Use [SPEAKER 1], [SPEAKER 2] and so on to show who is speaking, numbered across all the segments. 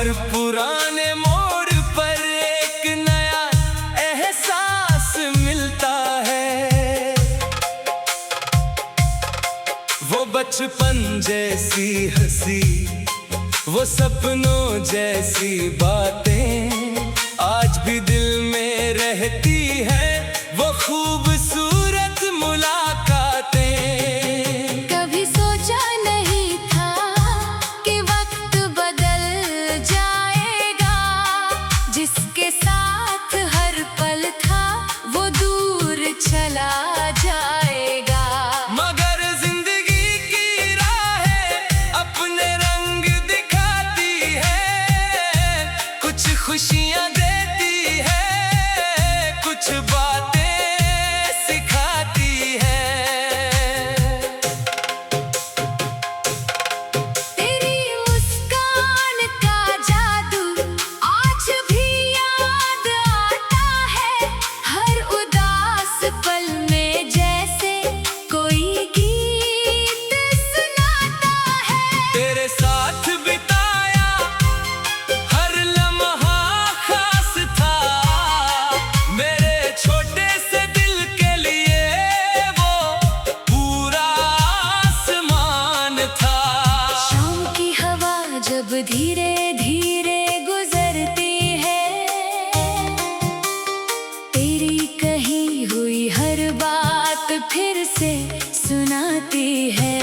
[SPEAKER 1] हर पुराने मोड़ पर एक नया एहसास मिलता है। वो बचपन जैसी हंसी, वो सपनों जैसी बातें आज भी दिल में रहती है। वो खूबसूरत मुलाकातें।
[SPEAKER 2] कभी सोचा नहीं था कि वक्त बदल जाएगा, जिसके साथ हर पल था वो दूर चला जाएगा।
[SPEAKER 1] मगर जिंदगी की राहें अपने रंग दिखाती है, कुछ खुशियां देती है, कुछ बातें सिखाती है।
[SPEAKER 2] तेरी मुस्कान का जादू आज भी याद आता है। हर उदास पल में जैसे कोई गीत सुनाता है।
[SPEAKER 1] तेरे साथ बिताया हर लम्हा खास था, मेरे छोटे से दिल के लिए वो पूरा आसमान था।
[SPEAKER 2] शाम की हवा जब धीरे धीरे गुजरती है, तेरी कही हुई हर बात फिर से सुनाती है।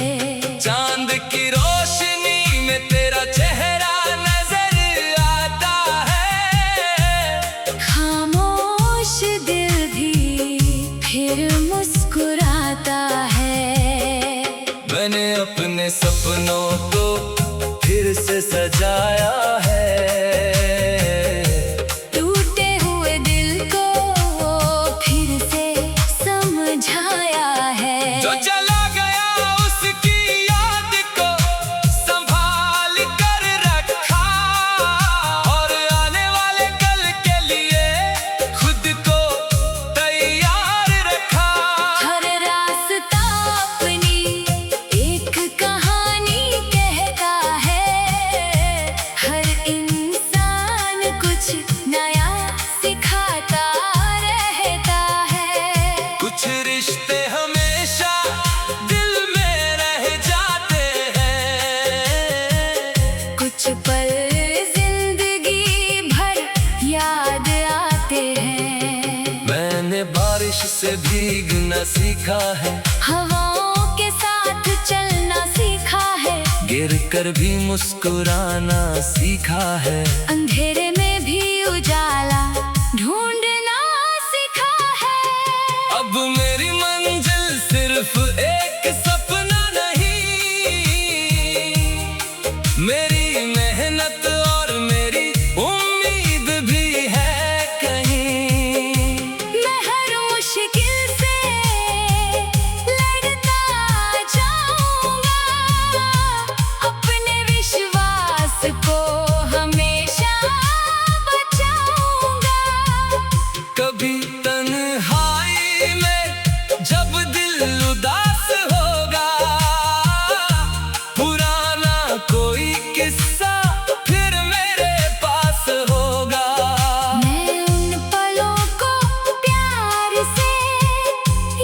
[SPEAKER 1] चांद की रोशनी में तेरा चेहरा नजर आता है।
[SPEAKER 2] खामोश दिल भी फिर मुस्कुराता है।
[SPEAKER 1] मैंने अपने सपनों को फिर से सजाया है।
[SPEAKER 2] टूटे हुए दिल को फिर से समझाया है।
[SPEAKER 1] जो चला गया उसकी याद को संभाल कर रखा, और आने वाले कल के लिए खुद को तैयार रखा।
[SPEAKER 2] हर रास्ता अपनी एक कहानी कहता है। हर इंसान कुछ नया सिखाता रहता है।
[SPEAKER 1] कुछ रिश्ते हमेशा दिल में रह जाते हैं,
[SPEAKER 2] कुछ पल जिंदगी भर याद आते हैं।
[SPEAKER 1] मैंने बारिश से भीगना सीखा है,
[SPEAKER 2] हवाओं के साथ चलना सीखा है।
[SPEAKER 1] गिर कर भी मुस्कुराना सीखा है।
[SPEAKER 2] अंधेरे में भी उजाला ढूंढना सीखा है।
[SPEAKER 1] अब मेरी मंजिल सिर्फ एक सपना नहीं, मेरी मेहनत और मेरी उम्मीद भी है कहीं।
[SPEAKER 2] मैं हर मुश्किल से लड़ता जाऊंगा, अपने विश्वास को हमेशा बचाऊंगा।
[SPEAKER 1] कभी तन्हाई में जब दिल उदास होगा, पुराना कोई किस्सा फिर मेरे पास होगा।
[SPEAKER 2] मैं उन पलों को प्यार से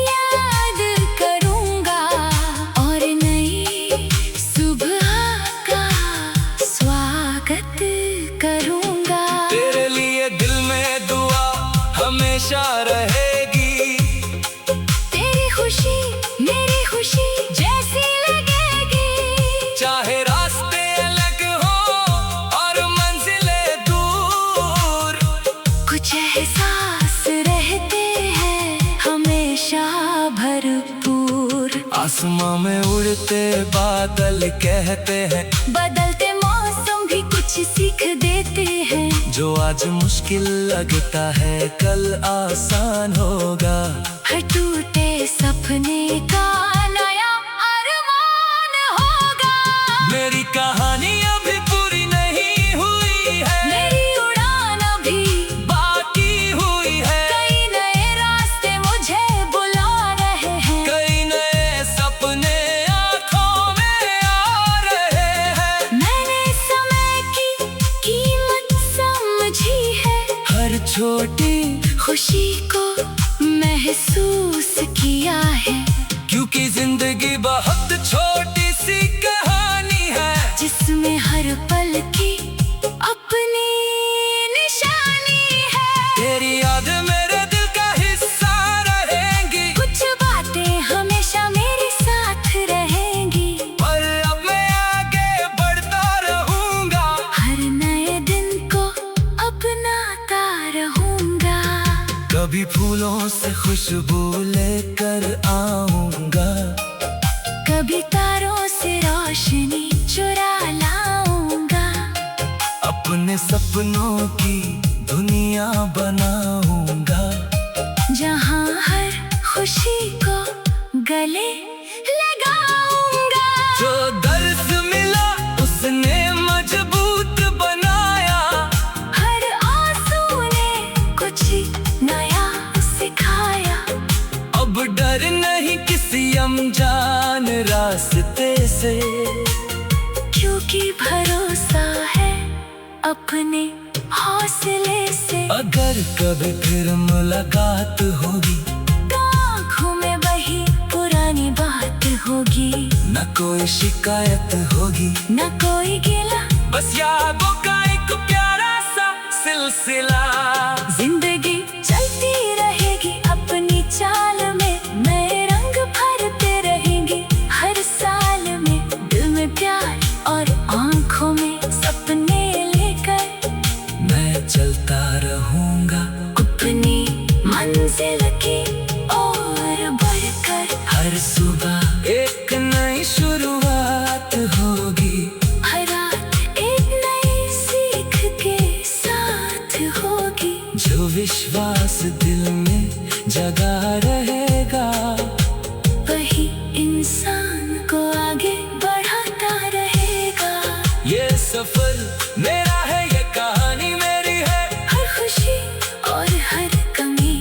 [SPEAKER 2] याद करूंगा, और नई सुबह का स्वागत करूंगा।
[SPEAKER 1] तेरे लिए दिल में दुआ हमेशा रहेगी।
[SPEAKER 2] तेरी खुशी मेरी खुशी जैसी लगेगी।
[SPEAKER 1] चाहे रास्ते अलग हो और मंजिलें दूर,
[SPEAKER 2] कुछ एहसास रहते हैं हमेशा भरपूर।
[SPEAKER 1] आसमां में उड़ते बादल कहते हैं,
[SPEAKER 2] बदलते मौसम भी कुछ सीख देते हैं।
[SPEAKER 1] जो आज मुश्किल लगता है कल आसान होगा।
[SPEAKER 2] हर टूटे सपने का नया अरमान होगा।
[SPEAKER 1] मेरी कहानी अभी पूरी नहीं हुई है,
[SPEAKER 2] मेरी उड़ान अभी
[SPEAKER 1] बाकी हुई है।
[SPEAKER 2] कई नए रास्ते मुझे बुला रहे हैं।
[SPEAKER 1] कई नए सपने आंखों में आ रहे हैं।
[SPEAKER 2] मैंने समय की
[SPEAKER 1] छोटी
[SPEAKER 2] खुशी को महसूस किया है,
[SPEAKER 1] क्योंकि जिंदगी बहुत छोटी सी कहानी है,
[SPEAKER 2] जिसमें हर पल की अपनी निशानी है।
[SPEAKER 1] तेरी याद मेरे दिल का हिस्सा रहेंगी,
[SPEAKER 2] कुछ बातें हमेशा मेरे साथ रहेंगी,
[SPEAKER 1] पर अब मैं आगे बढ़ता रहूंगा,
[SPEAKER 2] हर नए दिन को अपनाता रहूंगा।
[SPEAKER 1] कभी फूलों से खुशबू लेकर आऊंगा,
[SPEAKER 2] कभी तारों से रोशनी चुरा लाऊंगा,
[SPEAKER 1] अपने सपनों की दुनिया बनाऊंगा,
[SPEAKER 2] जहां हर खुशी को गले लगाऊंगा।
[SPEAKER 1] जो दर्द मिला उसने मजबूत बनाया,
[SPEAKER 2] हर आंसू ने कुछ नया सिखाया,
[SPEAKER 1] अब डर नहीं किसी अनजान रास्ते से,
[SPEAKER 2] क्योंकि भरोसा है अपने हौसले से।
[SPEAKER 1] अगर कभी फिर मुलाकात होगी,
[SPEAKER 2] तो आँखों में वही पुरानी बात होगी,
[SPEAKER 1] न कोई शिकायत होगी,
[SPEAKER 2] न कोई गिला,
[SPEAKER 1] बस यादों का एक प्यारा सा सिलसिला।
[SPEAKER 2] जिंदगी चलती रहेगी अपनी चाल में, नए रंग भरते रहेंगे हर साल में, दिल में प्यार और आँखों में सपने लेकर
[SPEAKER 1] मैं चलता रहूंगा,
[SPEAKER 2] अपनी मंजिल की ओर बढ़कर।
[SPEAKER 1] हर सुबह एक नई शुरुआत होगी,
[SPEAKER 2] हर रात एक नई सीख के साथ होगी,
[SPEAKER 1] जो विश्वास दिल में जगा रहेगा,
[SPEAKER 2] वही इंसान को आगे बढ़ाता रहेगा।
[SPEAKER 1] ये सफर मेरा है, ये कहानी मेरी है,
[SPEAKER 2] हर खुशी और हर कमी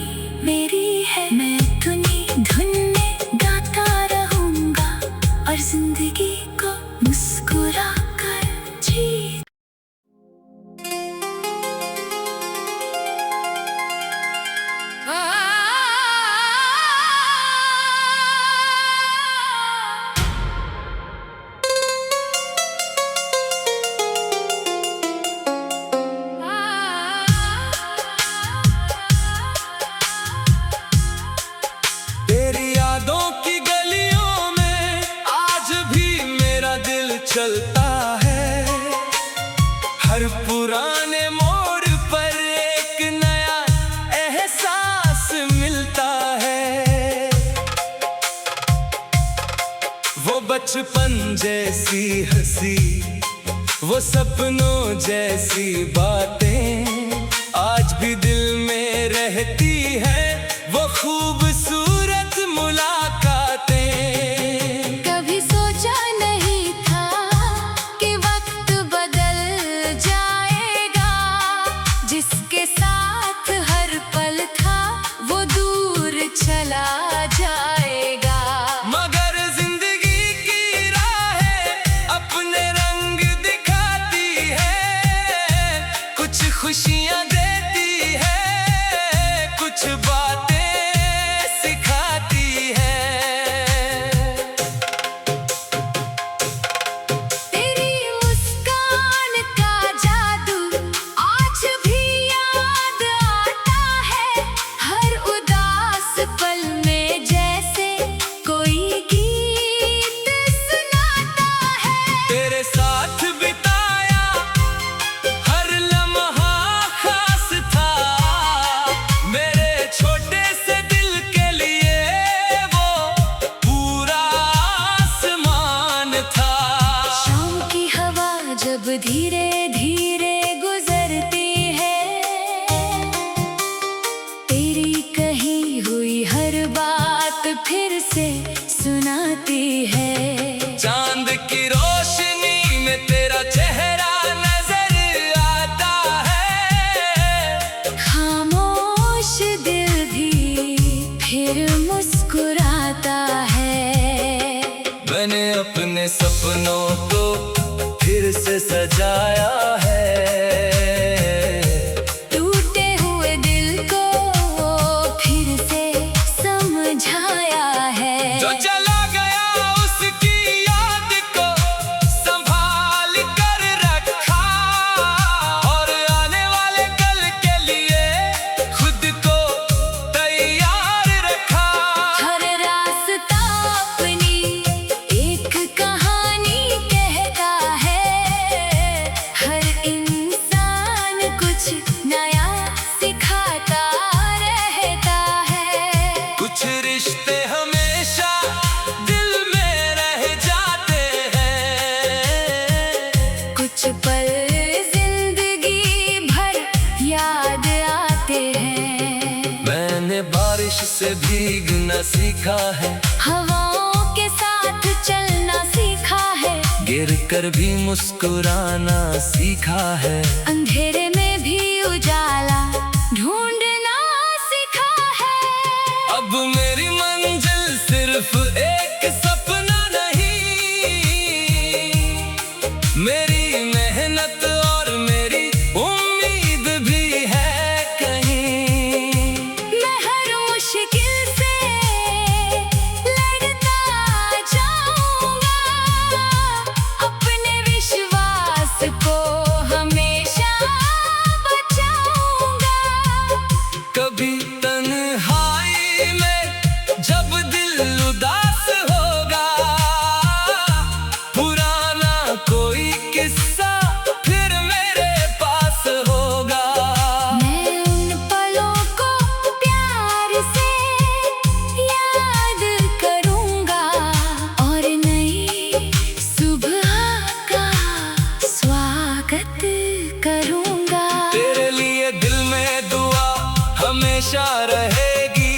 [SPEAKER 2] मेरी है, मैं धुनी धुन में गाता रहूंगा, और जिंदगी को मुस्कुरा कर जी।
[SPEAKER 1] तेरी यादों की गलियों में आज भी मेरा दिल चलता है, हर पुराने मोड़ पर एक नया एहसास मिलता है, वो बचपन जैसी हंसी, वो सपनों जैसी बातें आज भी दिल में रहती है, वो खूबसूरत मुलाकातें।
[SPEAKER 2] कभी सोचा नहीं था कि वक्त बदल जाएगा, जिसके साथ हर पल था वो दूर चला जाएगा,
[SPEAKER 1] मगर जिंदगी की राहें अपने रंग दिखाती है, कुछ खुशियां देती है, कुछ बातें सिखाती है।
[SPEAKER 2] तेरी मुस्कान का जादू आज भी याद आता है, हर उदास पल में जैसे कोई गीत सुनाता है।
[SPEAKER 1] तेरे साथ बिताया हर लम्हा जीना सीखा है,
[SPEAKER 2] हवाओं के साथ चलना सीखा है,
[SPEAKER 1] गिर कर भी मुस्कुराना सीखा है,
[SPEAKER 2] अंधेरे में भी उजाला ढूंढना सीखा है।
[SPEAKER 1] अब मेरी मंजिल सिर्फ एक सपना नहीं, मेरी मेहनत और मेरी उम्मीद भी है कहीं।
[SPEAKER 2] मैं हर मुश्किल से लड़ता जाऊंगा, अपने विश्वास को हमेशा बचाऊंगा।
[SPEAKER 1] कभी तन्हाई में जब दिल उदास होगा, पुराना कोई किस्सा फिर मेरे पास होगा।
[SPEAKER 2] मैं उन पलों को प्यार से याद करूंगा और नई सुबह का स्वागत करूंगा।
[SPEAKER 1] तेरे लिए दिल में दुआ हमेशा रहेगी,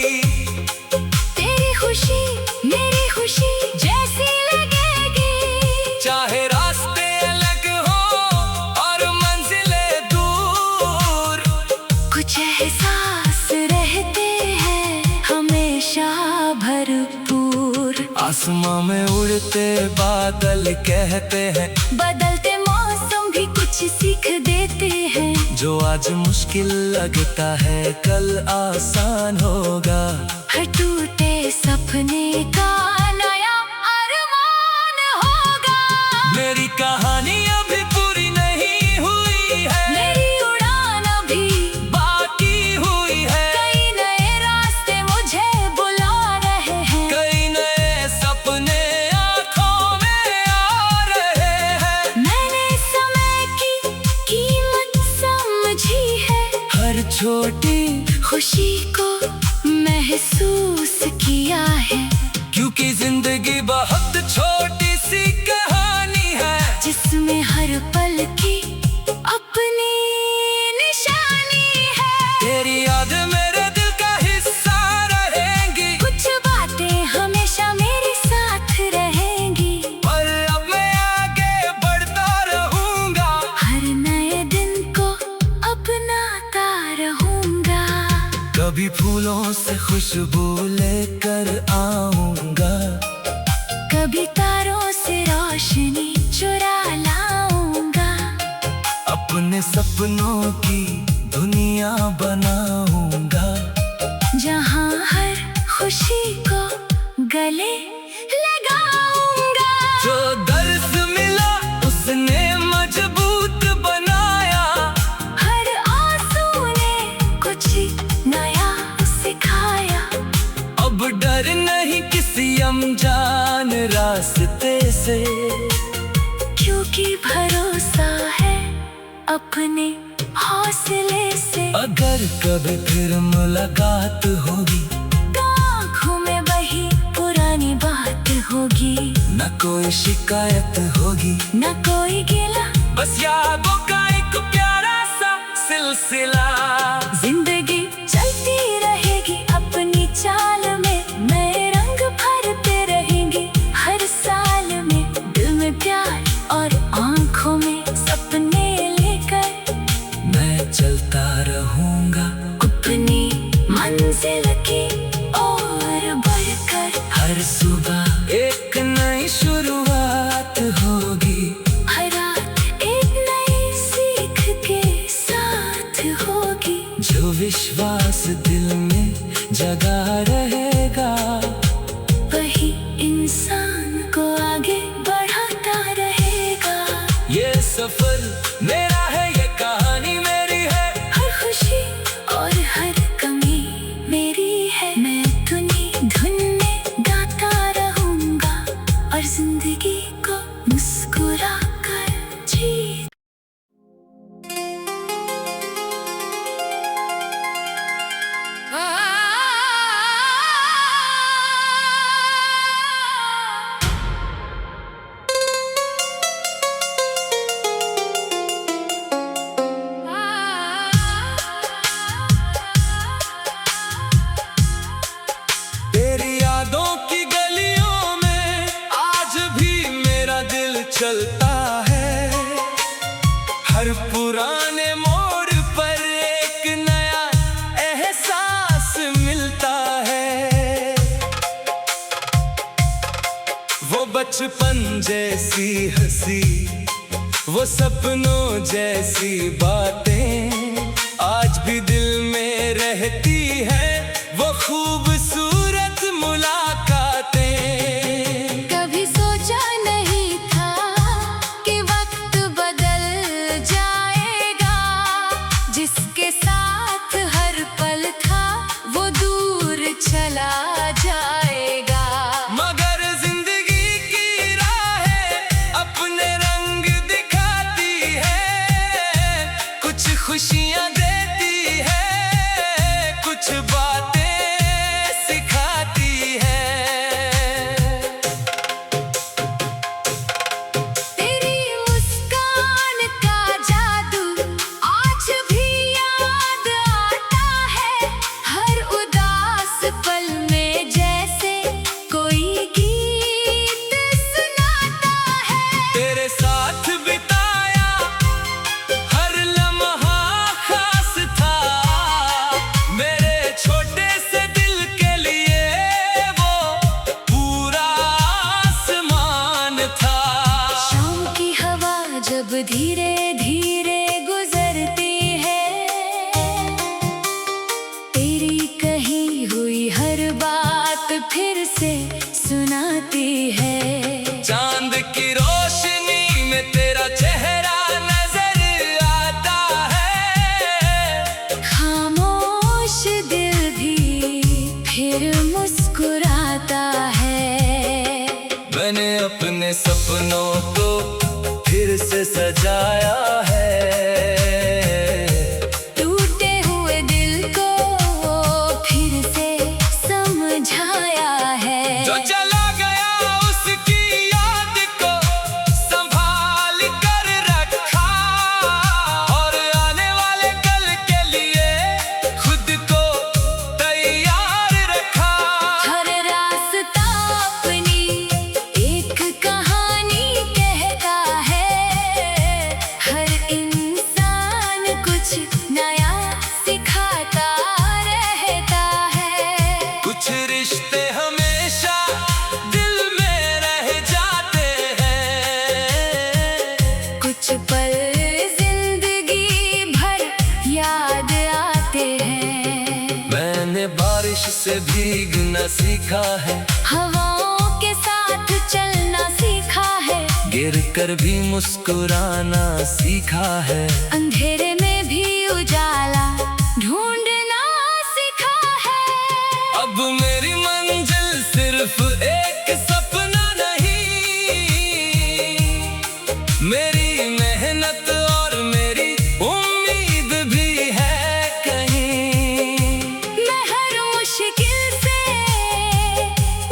[SPEAKER 2] तेरी खुशी मेरी खुशी जैसी लगेगी,
[SPEAKER 1] चाहे रास्ते अलग हो और मंजिलें दूर।
[SPEAKER 2] कुछ एहसास रहते हैं हमेशा भरपूर।
[SPEAKER 1] आसमां में उड़ते बादल कहते हैं,
[SPEAKER 2] बदलते मौसम भी कुछ सीख देते हैं,
[SPEAKER 1] जो आज मुश्किल लगता है कल आसान होगा।
[SPEAKER 2] हर टूटे सपने का नया अरमान होगा।
[SPEAKER 1] मेरी कहानी अभी पूरी नहीं हुई है,
[SPEAKER 2] मेरी उड़ान अभी
[SPEAKER 1] बाकी हुई है,
[SPEAKER 2] कई नए रास्ते मुझे बुला रहे हैं,
[SPEAKER 1] कई नए सपने आंखों में आ रहे हैं।
[SPEAKER 2] मैंने समय की कीमत समझी है,
[SPEAKER 1] हर छोटी
[SPEAKER 2] खुशी को महसूस किया है,
[SPEAKER 1] क्योंकि जिंदगी बहुत छोटी सी कहानी है,
[SPEAKER 2] जिसमें हर पल की अपनी निशानी है।
[SPEAKER 1] तेरी याद मेरे दिल का हिस्सा रहेंगी,
[SPEAKER 2] कुछ बातें हमेशा मेरे साथ रहेंगी,
[SPEAKER 1] पर अब मैं आगे बढ़ता रहूंगा।
[SPEAKER 2] हर नए दिन को अपनाता रहूंगा।
[SPEAKER 1] कभी फूलों से खुशबू लेकर आऊंगा,
[SPEAKER 2] कभी तारों से रोशनी चुरा लाऊंगा,
[SPEAKER 1] अपने सपनों की दुनिया बनाऊंगा,
[SPEAKER 2] जहां हर खुशी को गले लगाऊंगा।
[SPEAKER 1] जो दर्द मिला उसने मजबूत बनाया,
[SPEAKER 2] हर आंसू ने कुछ नया सिखाया,
[SPEAKER 1] अब डर नहीं किसी अनजान रास्ते से,
[SPEAKER 2] क्योंकि भरोसा है अपने हौसले से।
[SPEAKER 1] अगर कभी फिर मुलाकात होगी,
[SPEAKER 2] तो आँखों में वही पुरानी बात होगी,
[SPEAKER 1] न कोई शिकायत होगी,
[SPEAKER 2] न कोई गिला,
[SPEAKER 1] बस यादों का एक प्यारा सा सिलसिला।
[SPEAKER 2] जिंदगी चलती रहेगी अपनी चाल में, नए रंग भरते रहेंगे हर साल में, दिल में प्यार और आँखों में सपने लेकर
[SPEAKER 1] मैं चलता रहूंगा
[SPEAKER 2] अपनी मंजिल की ओर बढ़कर।
[SPEAKER 1] हर सुबह एक नई शुरुआत होगी,
[SPEAKER 2] हर रात एक नई सीख के साथ होगी,
[SPEAKER 1] जो विश्वास दिल में जगा रहेगा,
[SPEAKER 2] वही इंसान को आगे बढ़ाता रहेगा।
[SPEAKER 1] ये सफर मेरा है, ये कहानी मेरी है,
[SPEAKER 2] हर खुशी और हर कमी मेरी है, मैं अपनी धुन में गाता रहूंगा और जिंदगी को मुस्कुरा कर जी। आ
[SPEAKER 1] पुराने मोड़ पर एक नया एहसास मिलता है। वो बचपन जैसी हंसी, वो सपनों जैसी बातें आज भी दिल में रहती है। वो खूबसूरत मुलाकातें।
[SPEAKER 2] कभी सोचा नहीं था कि वक्त बदल जाएगा, जिसके साथ हर पल था वो दूर चला जाएगा।
[SPEAKER 1] मगर जिंदगी की राहें अपने रंग दिखाती है, कुछ खुशियां देती है, कुछ बातें सिखाती है।
[SPEAKER 2] तेरी मुस्कान का जादू आज भी याद आता है, हर उदास पल में जैसे कोई गीत सुनाता है।
[SPEAKER 1] तेरे साथ बिताया हर लम्हा खास था, मेरे छोटे से दिल के लिए वो पूरा आसमान था।
[SPEAKER 2] शाम की हवा जब धीरे धीरे गुजरती है, तेरी कही हुई हर बात फिर से सुनाती है।
[SPEAKER 1] चांद की रोशनी में तेरा चेहरा नजर आता है,
[SPEAKER 2] खामोश दिल भी फिर मुस्कुराता है।
[SPEAKER 1] मैंने अपने सपनों को फिर से सजाया है,
[SPEAKER 2] टूटे हुए दिल को फिर से समझाया है।
[SPEAKER 1] जो चला गया उसकी याद को संभाल कर रखा, और आने वाले कल के लिए खुद को तैयार रखा।
[SPEAKER 2] हर रास्ता अपनी एक कहानी कहता है, हर इंसान कुछ नया सिखाता रहता है।
[SPEAKER 1] कुछ रिश्ते हमेशा दिल में रह जाते हैं,
[SPEAKER 2] कुछ पल जिंदगी भर याद आते हैं।
[SPEAKER 1] मैंने बारिश से भीगना सीखा है,
[SPEAKER 2] हवाओं के साथ चलना सीखा है,
[SPEAKER 1] गिर कर भी मुस्कुराना सीखा है।
[SPEAKER 2] अंधेरे में भी उजाला ढूंढना सीखा है।
[SPEAKER 1] अब मेरी मंजिल सिर्फ एक सपना नहीं, मेरी मेहनत और मेरी उम्मीद भी है कहीं।
[SPEAKER 2] मैं हर मुश्किल से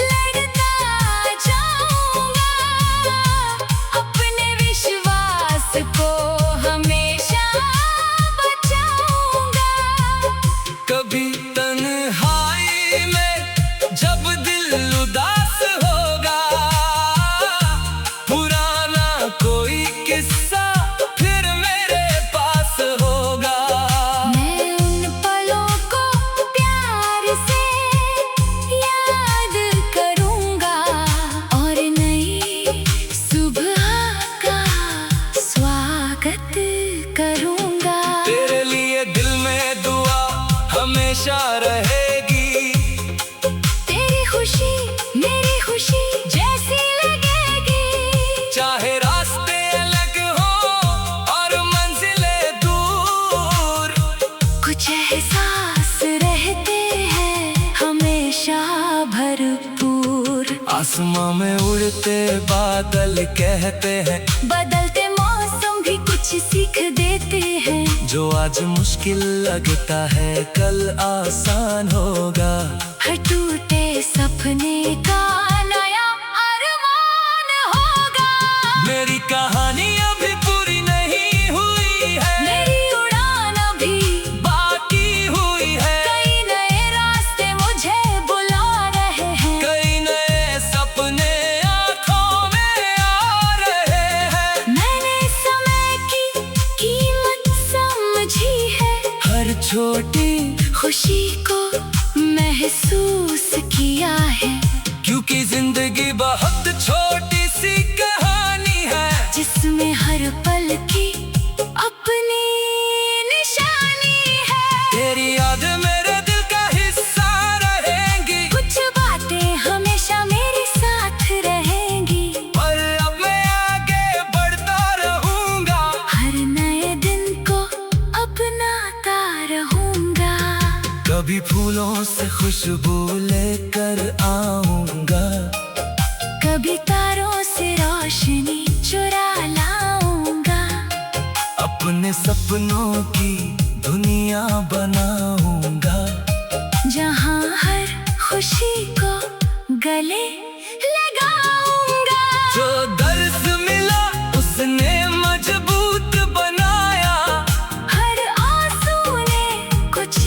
[SPEAKER 2] लड़ता जाऊंगा, अपने विश्वास को हमेशा बचाऊंगा।
[SPEAKER 1] कभी तन्हाई में जब दिल उदास होगा, पुराना कोई किस्सा फिर मेरे पास होगा।
[SPEAKER 2] मैं उन पलों को प्यार से याद करूंगा, और नई सुबह का स्वागत करूंगा।
[SPEAKER 1] तेरे लिए दिल में दुआ हमेशा रहेगी,
[SPEAKER 2] तेरी खुशी मेरी खुशी जैसी लगेगी।
[SPEAKER 1] चाहे रास्ते अलग हो और मंजिलें दूर,
[SPEAKER 2] कुछ एहसास रहते हैं हमेशा भरपूर।
[SPEAKER 1] आसमां में उड़ते बादल कहते हैं,
[SPEAKER 2] बदलते मौसम भी कुछ सीख देते हैं।
[SPEAKER 1] जो आज मुश्किल लगता है कल आसान होगा।
[SPEAKER 2] हर टूटे सपने का नया अरमान होगा।
[SPEAKER 1] मेरी कहानी अभी पूरी नहीं हुई है,
[SPEAKER 2] मेरी उड़ान अभी
[SPEAKER 1] बाकी हुई है।
[SPEAKER 2] कई नए रास्ते मुझे बुला रहे हैं,
[SPEAKER 1] कई नए सपने आंखों में आ रहे हैं।
[SPEAKER 2] मैंने समय की कीमत
[SPEAKER 1] छोटी
[SPEAKER 2] खुशी को महसूस किया है,
[SPEAKER 1] क्योंकि जिंदगी बहुत छोटी सी कहानी है,
[SPEAKER 2] जिसमें हर पल की अपनी निशानी है।
[SPEAKER 1] तेरी याद मेरे दिल का हिस्सा रहेंगी,
[SPEAKER 2] कुछ बातें हमेशा मेरे साथ रहेंगी,
[SPEAKER 1] पर अब मैं आगे बढ़ता रहूंगा,
[SPEAKER 2] हर नए दिन को अपनाता रहूंगा।
[SPEAKER 1] कभी फूलों से खुशबू लेकर आऊंगा,
[SPEAKER 2] कभी तारों से रोशनी चुरा लाऊंगा,
[SPEAKER 1] अपने सपनों की दुनिया बनाऊंगा,
[SPEAKER 2] जहां हर खुशी को गले लगाऊंगा।
[SPEAKER 1] जो दर्द मिला उसने मजबूत बनाया,
[SPEAKER 2] हर आंसू ने कुछ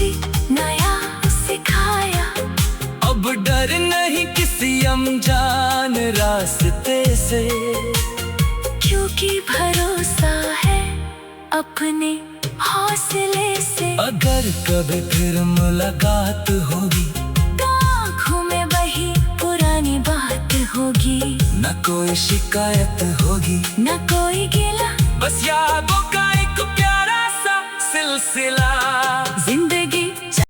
[SPEAKER 2] नया सिखाया,
[SPEAKER 1] अब डर नहीं किसी अनजान रास्ते से,
[SPEAKER 2] क्योंकि भरोसा है अपने हौसले से।
[SPEAKER 1] अगर कभी फिर मुलाकात होगी,
[SPEAKER 2] तो आँखों में वही पुरानी बात होगी,
[SPEAKER 1] न कोई शिकायत होगी,
[SPEAKER 2] न कोई गिला,
[SPEAKER 1] बस यादों का एक प्यारा सा सिलसिला।